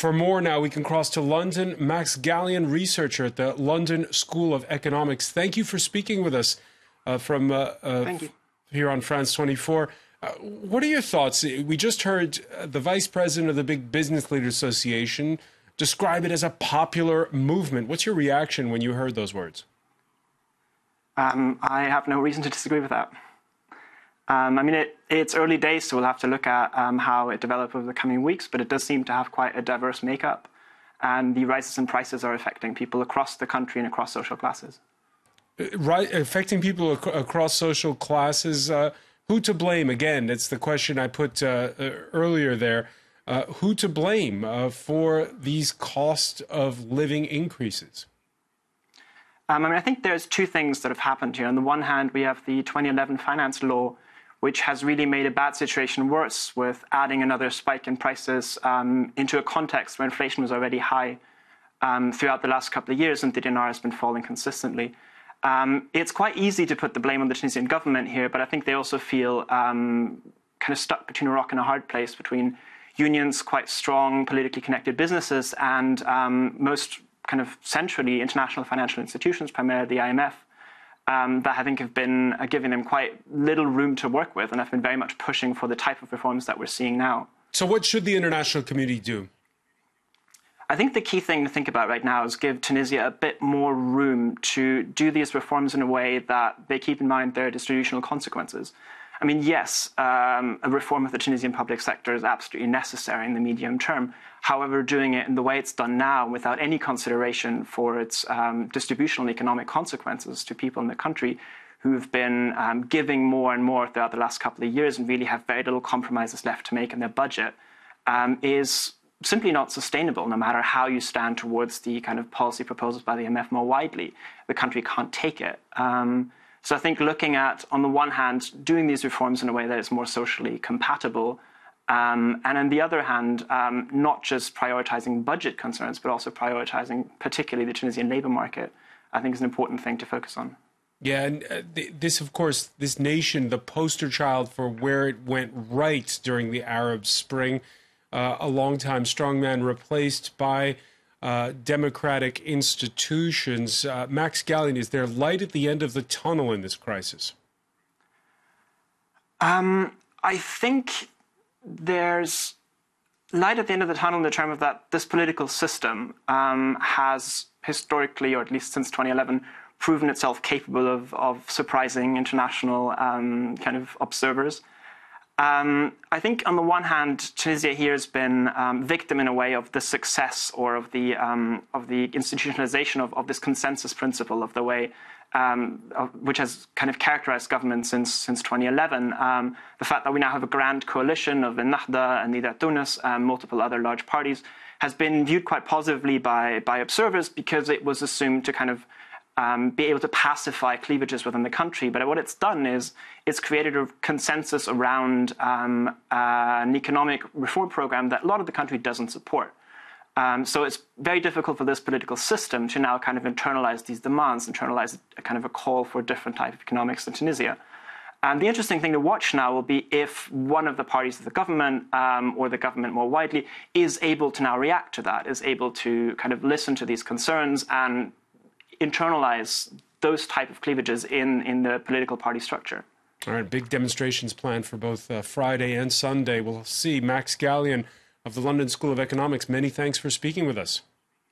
For more now, we can cross to London. Max Gallien, researcher at the London School of Economics. Thank you for speaking with us from Thank you. Here on France 24. What are your thoughts? We just heard the vice president of the Big Business Leaders Association describe it as a popular movement. What's your reaction when you heard those words? I have no reason to disagree with that. It's early days, so we'll have to look at how it develops over the coming weeks, but it does seem to have quite a diverse makeup, and the rises in prices are affecting people across the country and across social classes. Right, affecting people across social classes. Who to blame? Again, it's the question I put earlier there. Who to blame for these cost of living increases? I think there's two things that have happened here. On the one hand, we have the 2011 finance law, which has really made a bad situation worse with adding another spike in prices into a context where inflation was already high throughout the last couple of years, and the dinar has been falling consistently. It's quite easy to put the blame on the Tunisian government here, but I think they also feel kind of stuck between a rock and a hard place, between unions, quite strong, politically connected businesses, and most kind of centrally international financial institutions, primarily the IMF, that I think have been giving them quite little room to work with, and have been very much pushing for the type of reforms that we're seeing now. So what should the international community do? I think the key thing to think about right now is give Tunisia a bit more room to do these reforms in a way that they keep in mind their distributional consequences. I mean, yes, a reform of the Tunisian public sector is absolutely necessary in the medium term. However, doing it in the way it's done now, without any consideration for its distributional and economic consequences to people in the country who've been giving more and more throughout the last couple of years and really have very little compromises left to make in their budget, is simply not sustainable, no matter how you stand towards the kind of policy proposals by the IMF more widely. The country can't take it. So I think looking at, on the one hand, doing these reforms in a way that is more socially compatible, and on the other hand, not just prioritizing budget concerns, but also prioritizing particularly the Tunisian labor market, I think is an important thing to focus on. Yeah, and this, of course, this nation, the poster child for where it went right during the Arab Spring, a longtime strongman replaced by democratic institutions. Max Gallien, is there light at the end of the tunnel in this crisis? I think there's light at the end of the tunnel in the term of that this political system has historically, or at least since 2011, proven itself capable of surprising international kind of observers. I think on the one hand, Tunisia here has been victim in a way of the success or of the institutionalization of this consensus principle of the way which has kind of characterized government since 2011. The fact that we now have a grand coalition of Ennahda and Nida Tunis and multiple other large parties has been viewed quite positively by observers, because it was assumed to kind of be able to pacify cleavages within the country. But what it's done is it's created a consensus around an economic reform program that a lot of the country doesn't support. So it's very difficult for this political system to now kind of internalize these demands, internalize a kind of a call for a different type of economics in Tunisia. And the interesting thing to watch now will be if one of the parties of the government, or the government more widely, is able to now react to that, is able to kind of listen to these concerns and internalize those type of cleavages in the political party structure. All right, big demonstrations planned for both Friday and Sunday. We'll see. Max Gallien of the London School of Economics, many thanks for speaking with us.